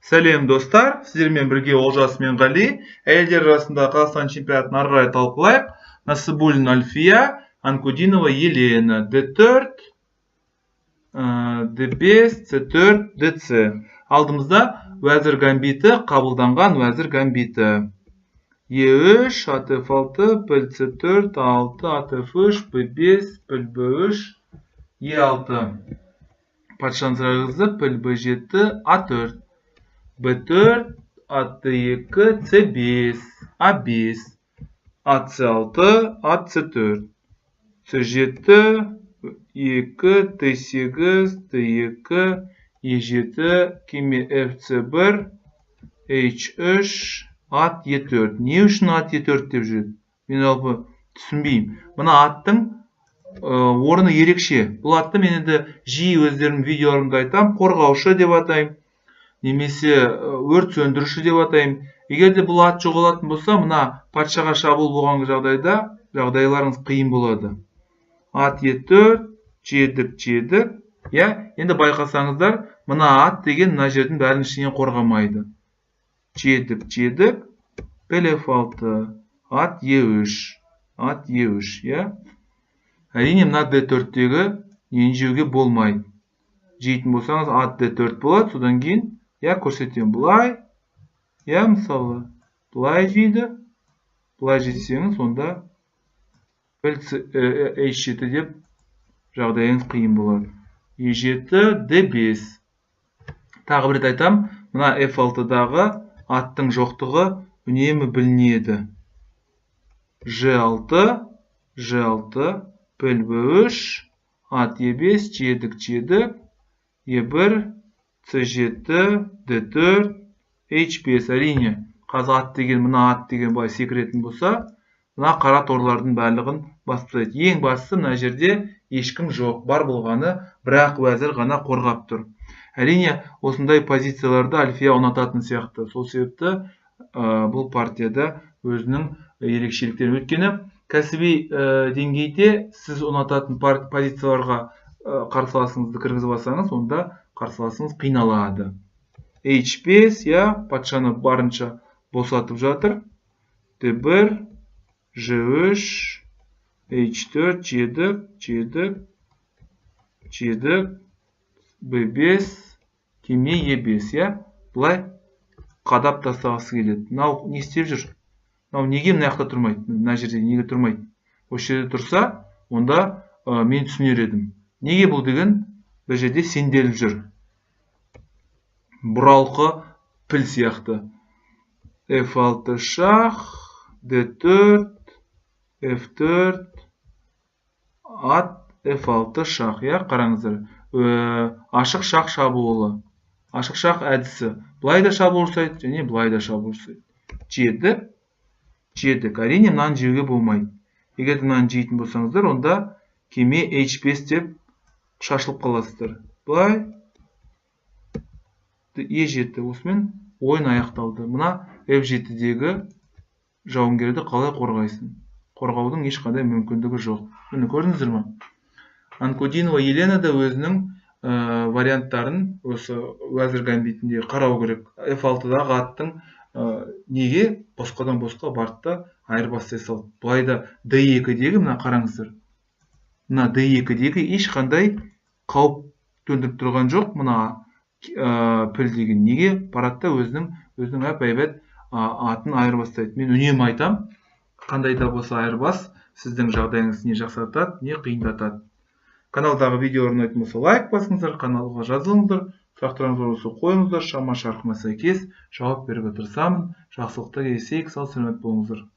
Сәлем достар, сіздермен бірге Олжас мен Ғали. Әйелдер арасында Қазақстан чемпионатын ары қарай талқылайық. Насыбуллин Альфия, Анкудинова Елена, D4, D5, C4, DC. Алдымызда уәзір гамбиті, қабылданған уәзір гамбиті. E3, ATF6, піл C4, A6, ATF3, B5, піл B3, E6. Патшаның сұрағызы піл B7, A4. B4, AT2, C5, A5, AC6, AC4, C7, E2, T8, T2, E7, кеме FC1, H3, ат E4. Не үшін ат E4 деп жүреді? Мен алпы түсінбеймін. Мына аттың орны ерекше. Бұл атты мен енді жиі өздерінің видеоларымда айтам, қорғаушы деп атайым. Немесе өрт сөндіруші деп атайым. Егер де бұл ат жоғалатын болса, мына патшаға шабуыл болған жағдайда жағдайларыңыз қиын болады. Ат E4, жедік. Енді байқасаңыздар, мына ат деген мына жердің бәрін ішінен қорғамайды. Жедік, піл F6, ат E3, Әрине мына D4-тегі нені жеуге болмайды. Жейтін болсаңыз ат D4 болады, содан кейін көрсетем бұлай, мысалы, бұлай жейді, бұлай жетсеңіз, сонда H7 деп жағдайыңыз қиын болады. E7, D5. Тағы бір айтам, мына F6-дағы аттың жоқтығы үнемі білінеді. G6, піл B3, ат E5, жедік, E1, C7, D4, H5. Әрине, қазір ат деген, мына ат деген бай секіретін болса, мына қара торлардың барлығын бастайды. Ең бастысы мына жерде ешкім жоқ, бар болғаны, бірақ уәзір ғана қорғап тұр. Әрине, осындай позицияларды Альфия ұнататын сияқты. Сол себепті бұл партияда өзінің ерекшеліктерін өткені. Кәсіби деңгейде сіз ұнататын позицияларға қарсыласыңызды кіргізіп алсаңыз, онда қарсыласыңыз қиналады. H5, патшаны барынша босатып жатыр. D1, G3, H4, жедік, B5, кеме E5, бұлай қадап тастағысы келеді. Мынау не істеп жүр? Мынау неге мына жақта тұрмайды? Мына жерде неге тұрмайды? Осы жерде тұрса, онда мен түсінер едім. Неге бұл деген бір жерде сенделіп жүр? Бұралқы піл сияқты. F6 шах, D4, F4, ат F6 шах. Қараңыздар. Ашық шах шабуылы. Ашық шах әдісі. Бұлай да шабуыл жасайды, және бұлай да шабуыл жасайды. Жедік. Әрине, мынаны жеуге болмайды. Егер мынаны жейтін болсаңыздар, онда кеме H5 деп шашылып қаласыздар. Бұлай E7. Осымен ойын аяқталды. Мына F7-дегі жауынгерді қалай қорғайсың? Қорғаудың ешқандай мүмкіндігі жоқ. Мені көрдіңіздер ме? Анкудинова Елена да өзінің варианттарын осы уәзір гамбитінде қарау керек. F6-дағы аттың неге босқадан босқа барды айырбастай салды. Бұлайда D2-дегі, мына қараңыздар. Мына D2-дегі ешқандай қауіп төндіріп тұрған жоқ. Мына піл деген неге парадта өзінің әп-әйбәт атын айырбастайды. Мен үнемі айтам, қандай да болса айырбас сіздің жағдайыңыз не жақсартады, не қиындатады. Каналдағы видеоларын ұнайтын болса лайк басыңыздар, каналға жазылыңыздар, сұрақтарыңыз болса қойыңыздар, шама шарқыма сәйкес жауап беруге тырысамын. Жақсылықта кездесейік, сау саламат болыңыздар.